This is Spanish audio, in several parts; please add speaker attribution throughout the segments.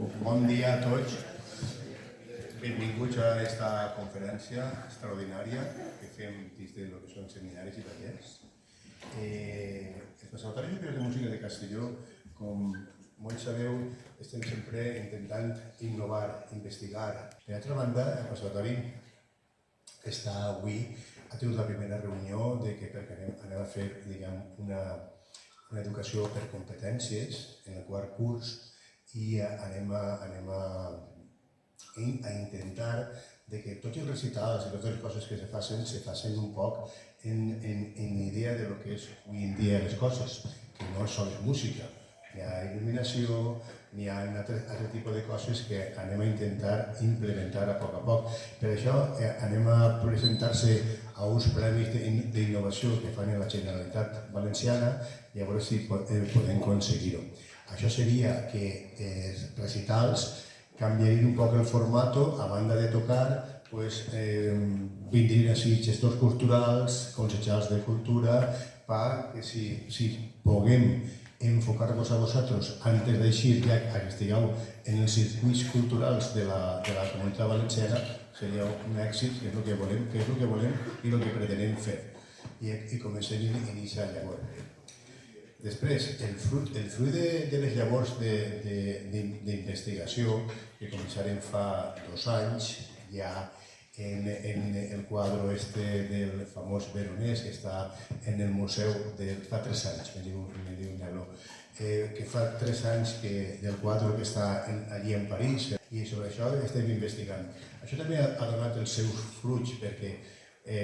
Speaker 1: Bon dia a tots. Benvinguts a aquesta conferència extraordinària que fem dins del que són seminaris i tallers. El Conservatori Superior de Música de Castelló, com molts sabeu, estem sempre intentant innovar, investigar. Per altra banda, el Conservatori està avui, ha tingut la primera reunió perquè anem a fer una educació per competències en el quart curs i anem a intentar que tots els recitals i totes les coses que se facin un poc en idea de lo que és avui en dia les coses, que no és sols música. Hi ha il·luminació, hi ha altre tipus de coses que anem a intentar implementar a poc. Per això anem a presentar-se a uns premis d'innovació que fan en la Generalitat Valenciana i a veure si podem aconseguir-ho. Això seria que els recitals canviarien un poc el format, a banda de tocar, vindrien així gestors culturals, consellers de cultura, perquè si puguem enfocar-vos a vosaltres antes d'eixir ja que estigueu en els circuits culturals de la Comunitat Valenciana, seria un èxit, que és el que volem i el que pretenem fer. I comencem a iniciar llavors. Després, el fruit de les llavors d'investigació, que començarem fa 2 anys, ja en el quadre del famós Veronès, que està en el museu de fa 3 anys, me diu Nelo, que fa 3 anys del quadre que està allí en París, i sobre això estem investigant. Això també ha donat els seus fruits, perquè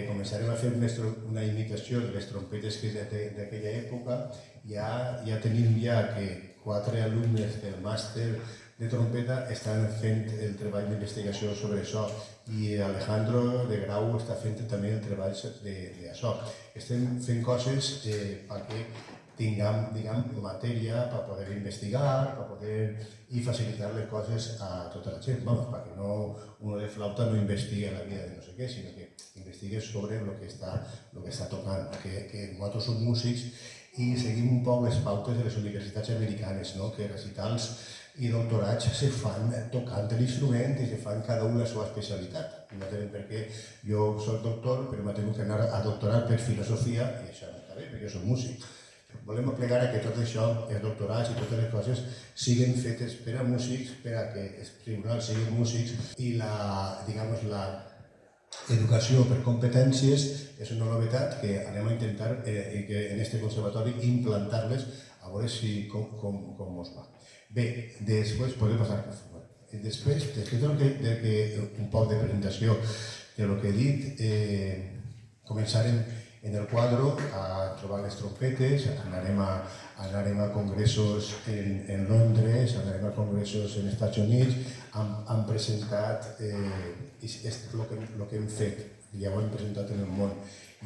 Speaker 1: començarem a fer una imitació de les trompetes d'aquella època. Ja tenim que 4 alumnes del màster de trompeta estan fent el treball d'investigació sobre això i Alejandro de Grau està fent també el treball d'això. Estem fent coses perquè tinguem matèria per poder investigar i facilitar les coses a tota la gent. Perquè uno de flauta no investiga la vida de no sé què, sinó que investiga sobre el que està tocant. Que nosaltres som músics i seguim un poc les pautes de les universitats americanes, que recitals i doctorats se fan tocant l'instrument i se fan cada un la seva especialitat. No entenem per què jo soc doctor, però m'he tingut que anar a doctorar per filosofia i això no està bé, perquè jo soc músic. Volem aplegar que tot això, els doctorats i totes les coses, siguin fetes per a músics, per a que els tribunals siguin músics i la educació per competències és una novetat que anem a intentar en aquest conservatori implantar-les a veure com ens va. Bé, després podem passar per favor. Després un poc de presentació del que he dit, començarem en el quadre a trobar les trompetes, anarem a congressos en Londres, anarem a congressos en Estats Units, han presentat el que hem fet, ja ho hem presentat en el món.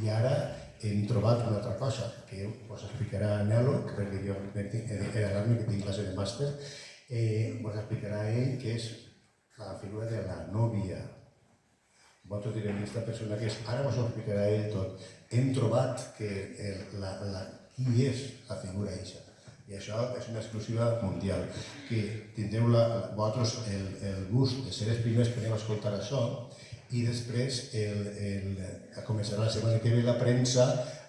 Speaker 1: I ara hem trobat una altra cosa, que us explicarà Nelo, perquè jo he d'anar-me que tinc classe de màster, us explicarà ell que és la figura de la nòvia. Vosaltres direu, aquesta persona que és, ara us ho explicarà ell tot. Hem trobat qui és la figura eixa. I això és una exclusiva mundial, que tindreu vosaltres el gust de ser els primers que anem a escoltar això i després començarà la setmana que ve la premsa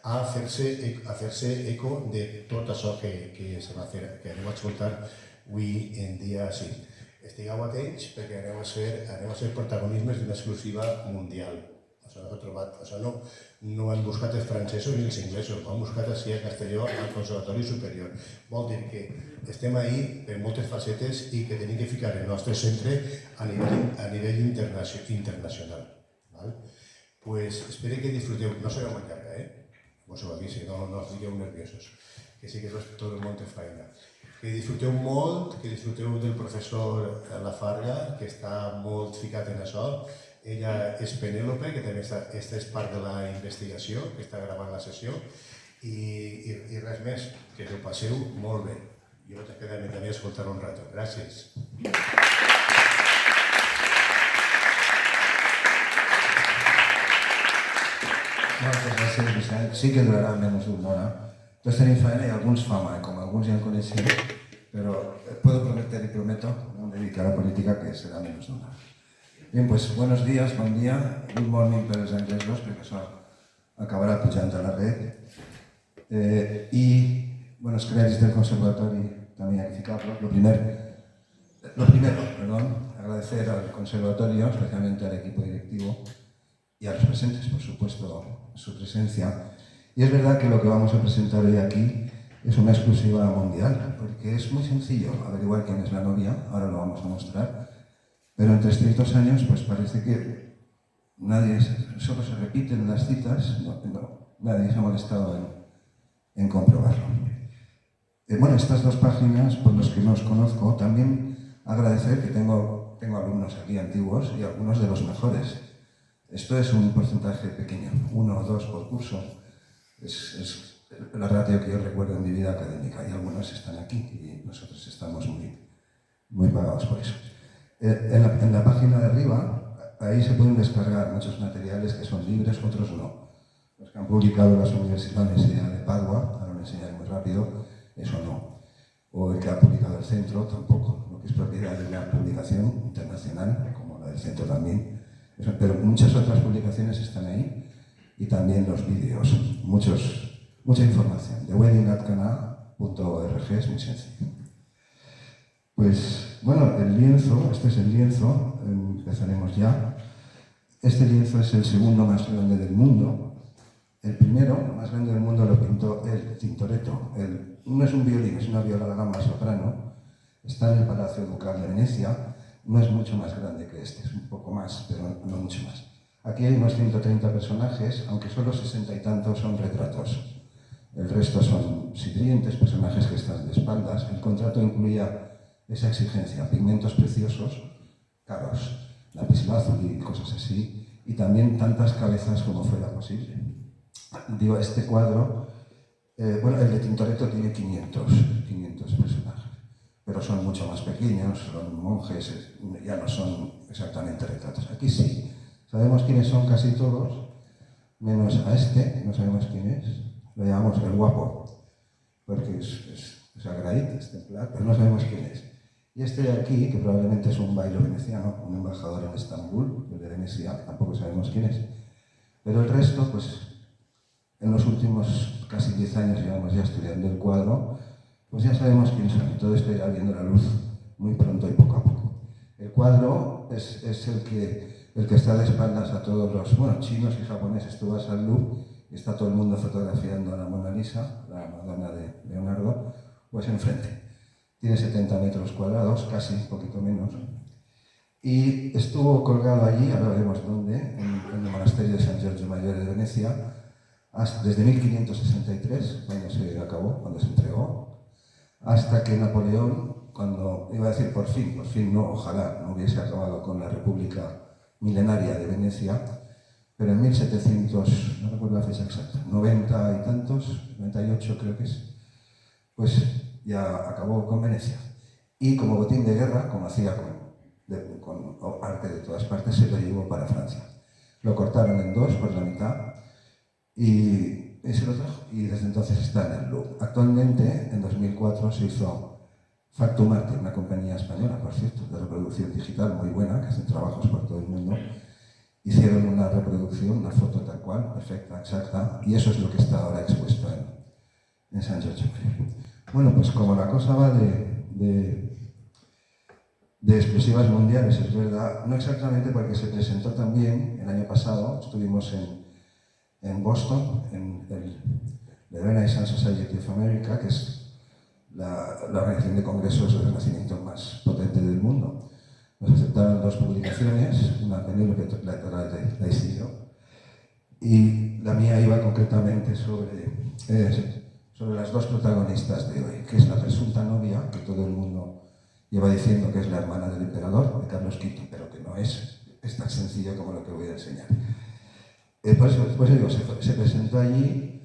Speaker 1: a fer-se eco de tot això que se va fer, que aneu a escoltar avui en dia 5. Estigueu atents perquè aneu a ser protagonismes d'una exclusiva mundial. Això no han buscat els francesos ni els inglesos, ho han buscat així a Castelló al Conservatori Superior. Vol dir que estem ahí per moltes facetes i que tenim que ficar el nostre centre a nivell internacional. Espero que disfruteu, no serà molt llarga, vos ho avisi, no us digueu nerviosos, que sí que tot el món té feina. Que disfruteu molt, que disfruteu del professor Lafarga, que està molt ficat en això. Ella és Penèlope, que també és part de la investigació, que està gravant la sessió. I res més, que ho passeu molt bé. Jo vaig a quedar-me també a escoltar un rato. Gràcies.
Speaker 2: Moltes gràcies, Vicent. Sí que durarà menys d'una hora. Tots tenim feina i alguns fama, com alguns ja el coneixem. pero puedo prometer y prometo no dedicar a la política que será menos de una. Bien, pues buenos días, bon dia, good morning per als anglesos, perquè això acabarà pujant a la red. Y, bueno, els crèdits del conservatori també hay que ficarlo. Lo primero, agradecer al conservatorio, especialmente al equipo directivo y a los presentes, por supuesto, su presencia. Y es verdad que lo que vamos a presentar hoy aquí es una exclusiva mundial, porque es muy sencillo averiguar quién es la novia, ahora lo vamos a mostrar, pero en 300 años pues parece que solo se repiten las citas, nadie se ha molestado en comprobarlo. Bueno, estas dos páginas, por los que no os conozco, también agradecer que tengo alumnos aquí antiguos y algunos de los mejores. Esto es un porcentaje pequeño, 1 o 2 por curso. Es la ratio que yo recuerdo en mi vida académica, y algunos están aquí y nosotros estamos muy pagados por eso. En la página de arriba, ahí se pueden descargar muchos materiales que son libres, otros no. Los que han publicado la Universidad de Padua, ahora lo enseñaré muy rápido, eso no. O el que ha publicado el centro, tampoco, lo que es propiedad de una publicación internacional, como la del centro también. Pero muchas otras publicaciones están ahí, y también los vídeos, mucha información. De wedding@cana.org es muy sencillo. Pues, bueno, el lienzo, este es el lienzo, empezaremos ya. Este lienzo es el segundo más grande del mundo. El primero, más grande del mundo, lo pintó el Tintoretto. No es un violín, es una viola da gamba soprano. Está en el Palacio Ducal de Venecia. No es mucho más grande que este, es un poco más, pero no mucho más. Aquí hay unos 130 personajes, aunque solo 60 y tantos son retratos. El resto son sirvientes, personajes que están de espaldas. El contrato incluía esa exigencia, pigmentos preciosos, caros, lapislázuli y cosas así, y también tantas cabezas como fuera posible. Digo, este cuadro, bueno, el de Tintoretto tiene 500 personajes, pero son mucho más pequeños, son monjes, ya no son exactamente retratos. Aquí sí, sabemos quiénes son casi todos, menos a este, no sabemos quién es, lo llamamos el guapo, porque es agradit, es templar, pero no sabemos quién es. Y este de aquí, que probablemente es un bailo veneciano, un embajador en Estambul, el de Venecia, tampoco sabemos quién es. Pero el resto, pues, en los últimos casi 10 años llevamos ya estudiando el cuadro, pues ya sabemos quiénes son, y todo esto irá viendo la luz muy pronto y poco a poco. El cuadro es el que está de espaldas a todos los, bueno, chinos y japoneses. Tú vas al Louvre y está todo el mundo fotografiando a la Mona Lisa, la Madonna de Leonardo, pues enfrente. Tiene 70 metros cuadrados, casi un poquito menos, y estuvo colgado allí, ahora veremos dónde, en el monasterio de San Giorgio Maggiore de Venecia, desde 1563, cuando se acabó, cuando se entregó, hasta que Napoleón, cuando iba a decir por fin no, ojalá no hubiese acabado con la República milenaria de Venecia, pero en 1700, no recuerdo la fecha exacta, 90 y tantos, 98 creo que es, pues ya acabó con Venecia. Y como botín de guerra, como hacía con arte de todas partes, se lo llevó para Francia. Lo cortaron en dos, por la mitad, y se lo trajo. Y desde entonces está en el Louvre. Actualmente, en 2004, se hizo Factum Arte, una compañía española, por cierto, de reproducción digital muy buena, que hace trabajos por todo el mundo. Hicieron una reproducción, una foto tal cual, perfecta, exacta, y eso es lo que está ahora expuesto en San Giorgio. Bueno, pues como la cosa va de exclusivas mundiales, es verdad, no exactamente porque se presentó también el año pasado, estuvimos en Boston, en la Renaissance Society of America, que es la organización de congresos de renacimiento más potente del mundo. Nos aceptaron 2 publicaciones, una Penélope la hice yo, y la mía iba concretamente sobre las 2 protagonistas de hoy, que es la presunta novia, que todo el mundo lleva diciendo que es la hermana del emperador, de Carlos V, pero que no es tan sencillo como lo que voy a enseñar. Por eso digo, se presentó allí,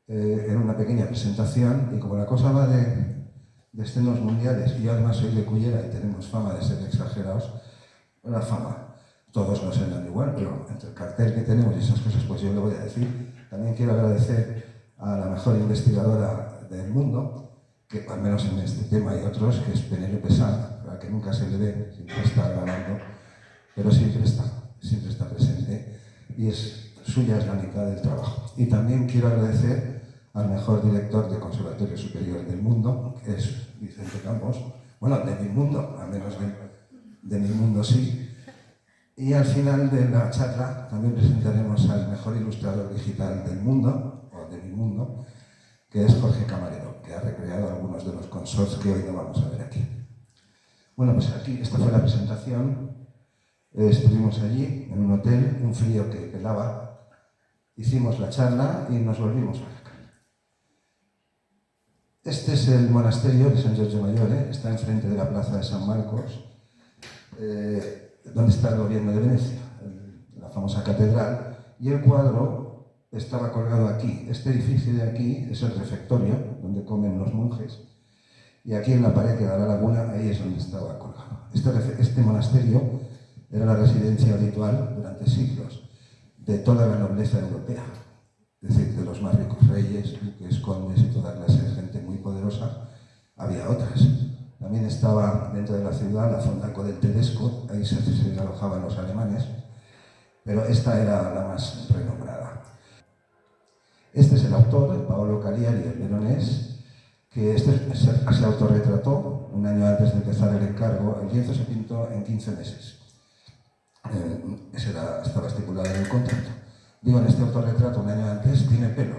Speaker 2: era una pequeña presentación, y como la cosa va de estrenos mundiales, y yo además soy de Cullera y tenemos fama de ser exagerados, la fama, todos nos suenan igual, pero entre el cartel que tenemos y esas cosas, pues yo le voy a decir. También quiero agradecer a la mejor investigadora del mundo, que al menos en este tema y otros, que es Penélope Sanz, a la que nunca se le ve, siempre está grabando, pero siempre está presente, y suya es la mitad del trabajo. Y también quiero agradecer al mejor director de Conservatorio Superior del mundo, que es Vicente Campos, bueno, de mi mundo, al menos de mi mundo sí. Y al final de la charla también presentaremos al mejor ilustrador digital del mundo, o de mi mundo, que es Jorge Camarero, que ha recreado algunos de los consorts que hoy no vamos a ver aquí. Bueno, pues aquí, esta fue la presentación. Estuvimos allí, en un hotel, un frío que pelaba. Hicimos la charla y nos volvimos para acá. Este es el monasterio de San Giorgio Maggiore, está enfrente de la plaza de San Marcos, donde está el gobierno de Venecia, la famosa catedral, y el cuadro estaba colgado aquí. Este edificio de aquí es el refectorio, donde comen los monjes, y aquí en la pared que da a la laguna, ahí es donde estaba colgado. Este monasterio era la residencia habitual durante siglos de toda la nobleza europea, es decir, de los más ricos reyes, duques, condes y toda clase de gente muy poderosa. Había otras. También estaba dentro de la ciudad la Fondaco del Tedesco, ahí se alojaban los alemanes, pero esta era la más renombrada. Este es el autor, Paolo Cagliari, el veronés, que se autorretrató un año antes de empezar el encargo. El lienzo se pintó en 15 meses. Estaba estipulado en el contrato. Digo, en este autorretrato un año antes tiene pelo,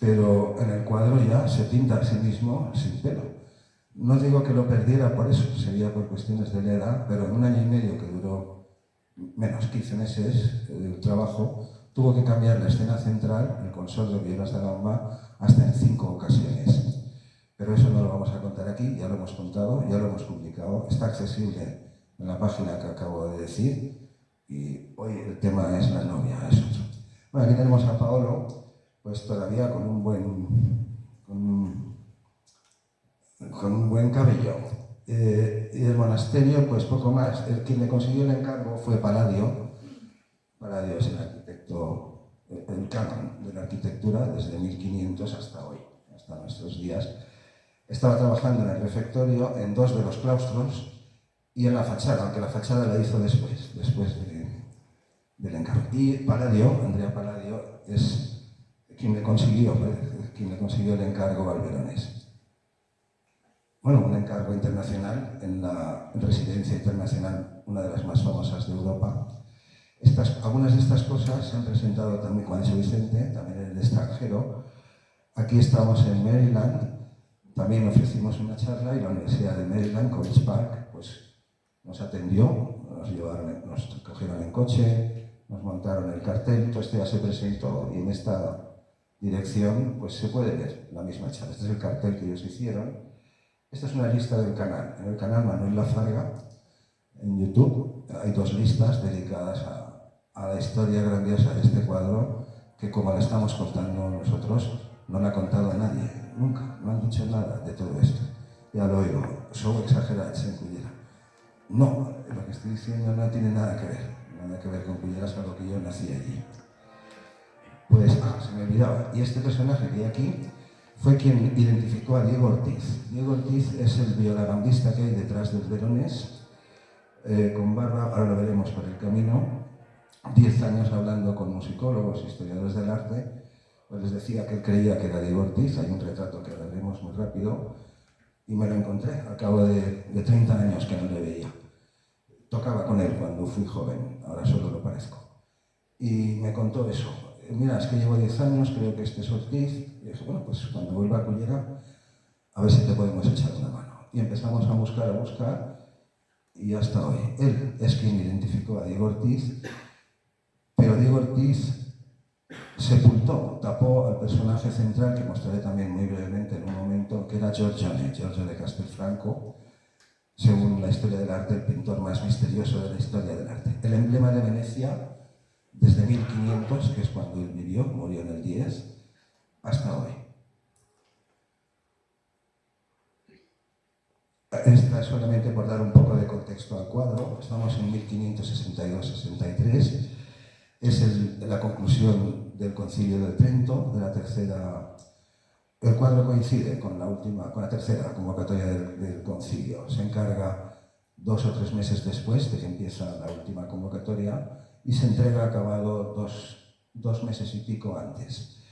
Speaker 2: pero en el cuadro ya se pinta a sí mismo sin pelo. No digo que lo perdiera por eso, sería por cuestiones de la edad, pero en un año y medio que duró menos 15 meses el trabajo, tuvo que cambiar la escena central, el consort de Violas da Gamba, hasta en 5 ocasiones. Pero eso no lo vamos a contar aquí, ya lo hemos contado, ya lo hemos publicado, está accesible en la página que acabo de decir, y hoy el tema es la novia, es otro. Bueno, aquí tenemos a Paolo, pues todavía con un buen cabello. Y el monasterio, pues poco más. Quien le consiguió el encargo fue Palladio. Palladio es el arquitecto, el canon de la arquitectura desde 1500 hasta hoy, hasta nuestros días. Estaba trabajando en el refectorio, en 2 de los claustros y en la fachada, aunque la fachada la hizo después del encargo. Y Palladio, Andrea Palladio, es quien le consiguió el encargo al veronés. Bueno, un encargo internacional en la residencia internacional, una de las más famosas de Europa. Algunas de estas cosas se han presentado también, como ha dicho Vicente, también en el extranjero. Aquí estamos en Maryland, también ofrecimos una charla y la Universidad de Maryland, College Park, pues nos atendió, nos cogieron en coche, nos montaron el cartel, todo esto ya se presentó y en esta dirección pues se puede ver la misma charla. Este es el cartel que ellos hicieron. Esta es una lista del canal. En el canal Manuel Lafarga, en YouTube, hay 2 listas dedicadas a la historia grandiosa de este cuadro, que como la estamos contando nosotros, no la ha contado nadie, nunca, no han dicho nada de todo esto. Ya lo oigo, sou exagerats en Cullera. No, lo que estoy diciendo no tiene nada que ver con Cullera, es algo que yo nací allí. Pues, se me olvidaba, y este personaje que hay aquí fue quien identificó a Diego Ortiz. Diego Ortiz es el violagambista que hay detrás del veronés, con barba, ahora lo veremos por el camino, 10 años hablando con musicólogos, historiadores del arte, pues les decía que él creía que era Diego Ortiz. Hay un retrato que ahora veremos muy rápido, y me lo encontré al cabo de 30 años que no le veía. Tocaba con él cuando fui joven, ahora solo lo parezco. Y me contó eso. Mira, es que llevo 10 años, creo que este es Ortiz. Y dije, bueno, pues cuando vuelva a Cullera, a ver si te podemos echar una mano. Y empezamos a buscar, y hasta hoy. Él es quien identificó a Diego Ortiz, pero Diego Ortiz sepultó, tapó al personaje central, que mostraré también muy brevemente en un momento, que era Giorgio de Castelfranco, según la historia del arte, el pintor más misterioso de la historia del arte. El emblema de Venecia, desde 1500, que es cuando él vivió, murió en el 10, hasta hoy. Esta es solamente por dar un poco de contexto al cuadro. Estamos en 1562-63. Es la conclusión del Concilio de Trento, de la tercera El cuadro coincide con la tercera convocatoria del concilio. Se encarga 2 o 3 meses después de que empieza la última convocatoria y se entrega acabado dos meses y pico antes.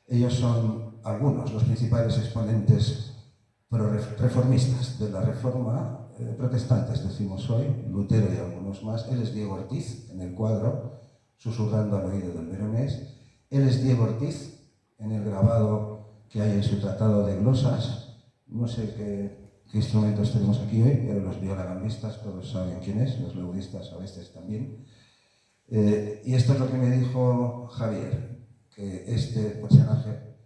Speaker 2: Ellos son algunos, los principales exponentes reformistas de la reforma, protestantes decimos hoy, Lutero y algunos más. Él es Diego Ortiz en el cuadro, susurrando al oído del veronés. Él es Diego Ortiz en el grabado que hay en su tratado de glosas. No sé qué instrumentos tenemos aquí hoy, pero los violagambistas todos saben quién es, los laudistas a veces también. Y esto es lo que me dijo Javier, que este personaje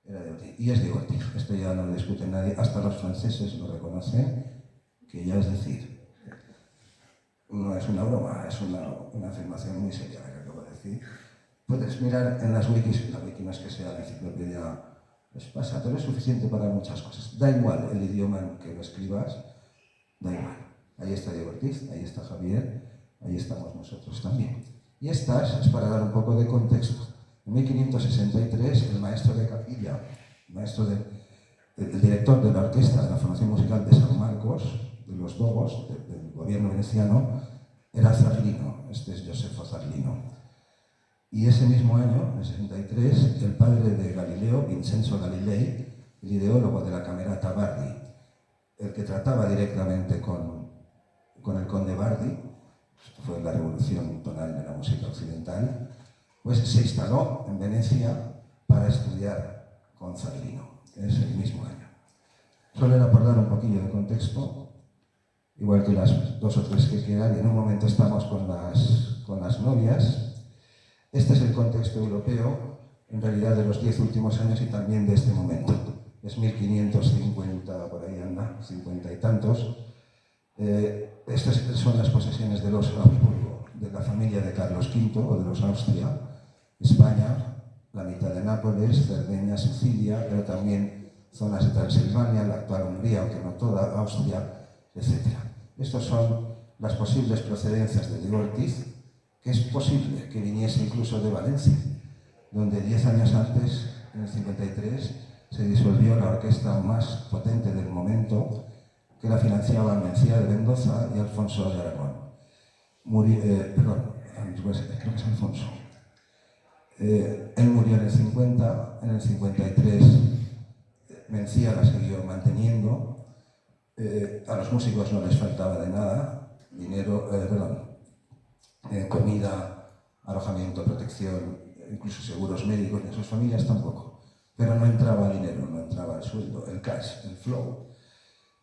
Speaker 2: era de Ortiz. Y es de Ortiz, esto ya no lo discute nadie, hasta los franceses lo reconocen, que ya es decir, no es una broma, es una afirmación muy seria la que acabo de decir. Puedes mirar en las wikis, la wiki no es que sea la enciclopedia espasa, pero es suficiente para muchas cosas. Da igual el idioma en que lo escribas, da igual. Ahí está Diego Ortiz, ahí está Javier, ahí estamos nosotros también. Y estas es para dar un poco de contexto. En 1563, el maestro de capilla, el director de la orquesta de la Formación Musical de San Marcos, de los Dogos, del gobierno veneciano, era Zarlino, este es Josefo Zarlino. Y ese mismo año, en el 63, el padre de Galileo, Vincenzo Galilei, el ideólogo de la Camerata Bardi, el que trataba directamente con el conde Bardi, esto fue la revolución tonal de la música occidental, pues se instaló en Venecia para estudiar con Zarlino, que es el mismo año. Solo era por dar un poquillo de contexto, igual que las 2 o 3 que quedan, y en un momento estamos con las novias. Este es el contexto europeo, en realidad de los 10 últimos años y también de este momento. Es 1550, por ahí anda, 50 y tantos. Estas son las posesiones de los Habsburgo, de la familia de Carlos V o de los Austria, España, la mitad de Nápoles, Cerdeña, Sicilia, pero también zonas de Transilvania, la actual Hungría, aunque no toda, Austria, etc. Estas son las posibles procedencias de Diego Ortiz, que es posible que viniese incluso de Valencia, donde 10 años antes, en el 53, se disolvió la orquesta más potente del momento, que la financiaban Mencía de Mendoza y Alfonso de Aragón. Creo que es Alfonso. Él murió en el 50, en el 53 Mencía la siguió manteniendo. A los músicos no les faltaba de nada, comida, alojamiento, protección, incluso seguros médicos, en sus familias tampoco. Pero no entraba dinero, no entraba el sueldo, el cash, el flow.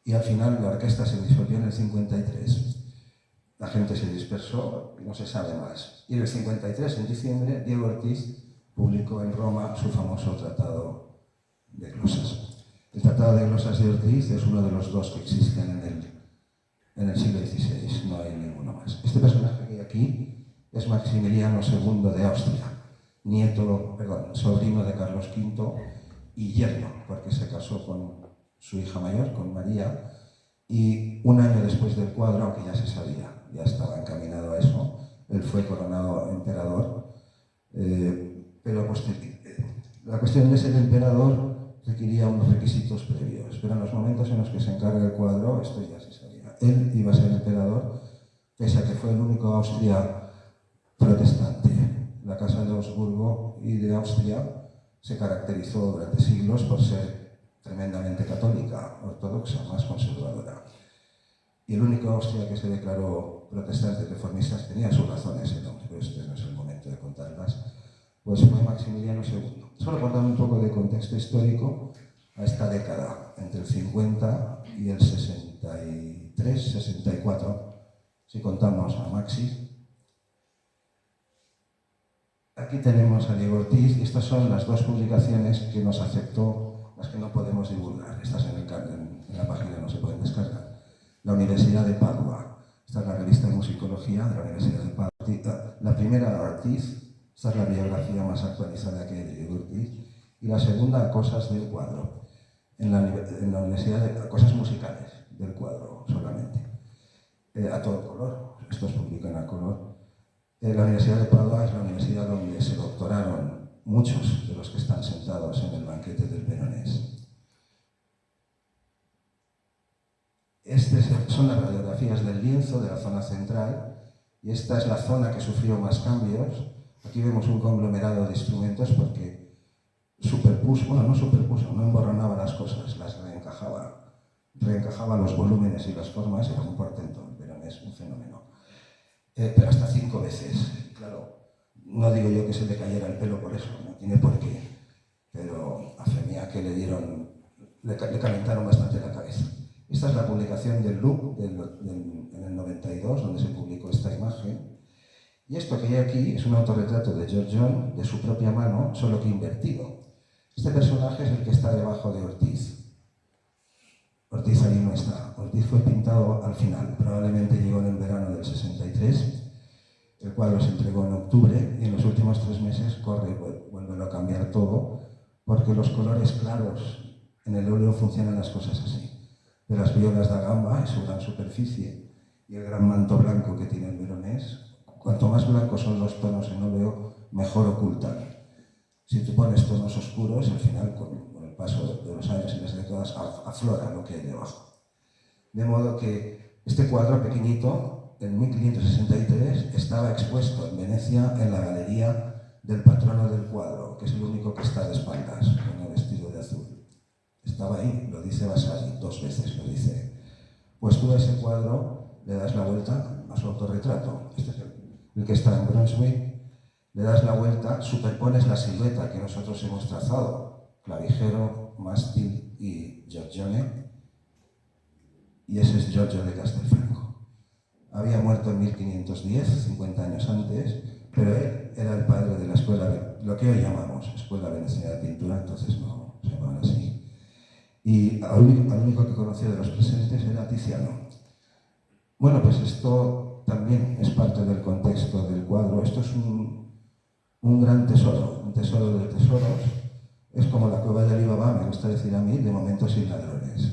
Speaker 2: Y al final la orquesta se disolvió en el 53. La gente se dispersó y no se sabe más. Y en el 53, en diciembre, Diego Ortiz publicó en Roma su famoso Tratado de Glosas. El Tratado de Glosas de Ortiz es uno de los 2 que existen en el siglo XVI, no hay ninguno más. Este personaje que hay aquí es Maximiliano II de Austria, sobrino de Carlos V y yerno, porque se casó con su hija mayor, con María, y un año después del cuadro, aunque ya se sabía, ya estaba encaminado a eso, él fue coronado emperador, pero la cuestión de ser emperador requería unos requisitos previos, pero en los momentos en los que se encarga el cuadro, esto ya se sabía. Él iba a ser emperador, pese a que fue el único Austria protestante. La Casa de Habsburgo y de Austria se caracterizó durante siglos por ser tremendamente católica, ortodoxa, más conservadora. Y el único Austria que se declaró protestante reformista tenía sus razones, el nombre, pero este no es el momento de contarlas, pues fue Maximiliano II. Solo por dar un poco de contexto histórico a esta década, entre el 50 y el 63, 64, si contamos a Maxi. Aquí tenemos a Diego Ortiz y estas son las 2 publicaciones que nos aceptó, las que no podemos divulgar. Estas en la página no se pueden descargar. La Universidad de Padua, esta es la revista de musicología de la Universidad de Padua. La primera, Ortiz, esta es la biografía más actualizada que hay de Diego Ortiz. Y la segunda, Cosas del cuadro, en la Universidad de Cosas musicales del cuadro solamente. A todo color, estos publican a color. La Universidad de Padua es la universidad donde se doctoraron muchos de los que están sentados en el banquete del Veronés. son las radiografías del lienzo de la zona central, y esta es la zona que sufrió más cambios. Aquí vemos un conglomerado de instrumentos porque no emborronaba las cosas, las reencajaba los volúmenes y las formas, era un portento, pero es un fenómeno. Pero hasta 5 veces. Claro, no digo yo que se le cayera el pelo por eso, no tiene por qué, pero a fe mía que le calentaron bastante la cabeza. Esta es la publicación del Louvre en el 92, donde se publicó esta imagen. Y esto que hay aquí es un autorretrato de George John, de su propia mano, solo que invertido. Este personaje es el que está debajo de Ortiz. Ortiz ahí no está. Ortiz fue pintado al final, probablemente llegó en el verano del 63. El cuadro se entregó en octubre y en los últimos 3 meses vuelve a cambiar todo, porque los colores claros en el óleo funcionan las cosas así. De las violas da gamba, es su gran superficie, y el gran manto blanco que tiene el veronés, cuanto más blancos son los tonos en óleo, mejor ocultan. Si tú pones tonos oscuros, al final, con el paso de los años y las décadas, aflora lo que hay debajo. De modo que este cuadro pequeñito, en 1563, estaba expuesto en Venecia en la galería del patrono del cuadro, que es el único que está de espaldas, con el vestido de azul. Estaba ahí, lo dice Vasari, 2 veces lo dice. Pues tú a ese cuadro le das la vuelta a su autorretrato. Este es el que está en Brunswick. Le das la vuelta, superpones la silueta que nosotros hemos trazado, clavijero, mástil y Giorgione, y ese es Giorgio de Castelfranco. Había muerto en 1510, 50 años antes, pero él era el padre de la escuela, lo que hoy llamamos Escuela Veneciana de Pintura, entonces no se llamaban así. Y al único que conocía de los presentes era Tiziano. Bueno, pues esto también es parte del contexto del cuadro. Esto es un gran tesoro, un tesoro de tesoros. Es como la cueva de Alibaba, me gusta decir a mí, de momento sin ladrones.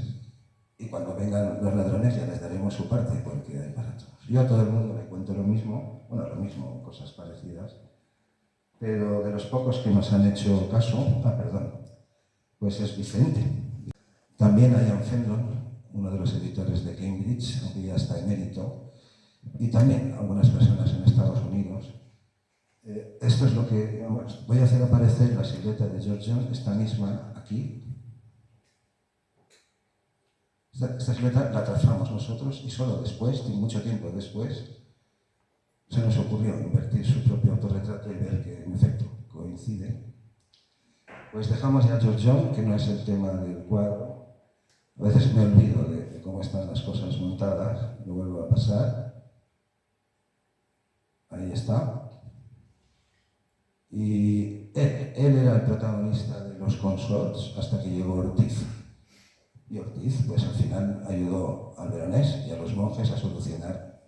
Speaker 2: Y cuando vengan los ladrones ya les daremos su parte, porque hay para todos. Yo a todo el mundo le cuento lo mismo, cosas parecidas, pero de los pocos que nos han hecho caso, pues es Vicente. También Ian Fenlon, uno de los editores de Cambridge, aunque ya está emérito, y también algunas personas en Estados Unidos. Esto es lo que voy a hacer aparecer la silueta de George John, esta misma aquí. Esta silueta la trazamos nosotros y solo después, mucho tiempo después, se nos ocurrió invertir su propio autorretrato y ver que en efecto coincide. Pues dejamos ya a George John, que no es el tema del cuadro. A veces me olvido de cómo están las cosas montadas, lo vuelvo a pasar. Ahí está. Y él era el protagonista de los consorts hasta que llegó Ortiz. Y Ortiz, pues al final ayudó al veronés y a los monjes a solucionar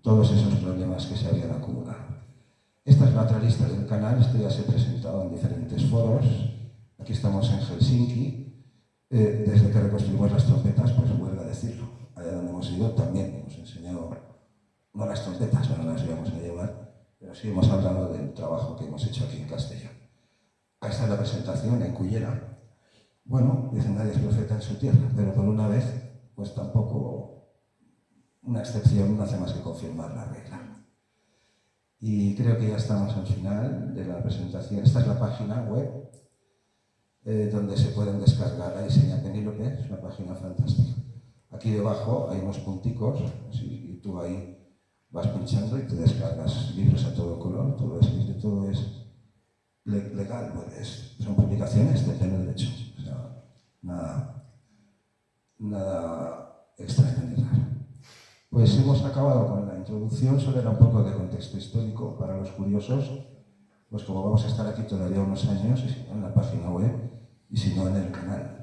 Speaker 2: todos esos problemas que se habían acumulado. Esta es la otra lista del canal, esto ya se ha presentado en diferentes foros. Aquí estamos en Helsinki. Desde que reconstruimos las trompetas, pues huelga decirlo. Allá donde hemos ido también hemos enseñado, no las trompetas, no las íbamos a llevar, pero sí hemos hablado del trabajo que hemos hecho aquí en Castellón. Ahí está la presentación en Cullera. Bueno, dicen nadie es profeta en su tierra, pero por una vez, pues tampoco una excepción no hace más que confirmar la regla. Y creo que ya estamos al final de la presentación. Esta es la página web donde se pueden descargar la diseña Penélope, es una página fantástica. Aquí debajo hay unos punticos, y tú ahí vas pinchando y te descargas libros a todo color, todo es legal, pues, son publicaciones de pleno derecho, o sea, nada extraño ni raro. Pues hemos acabado con la introducción, solo era un poco de contexto histórico para los curiosos, pues como vamos a estar aquí todavía unos años, y si no en la página web, y si no en el canal.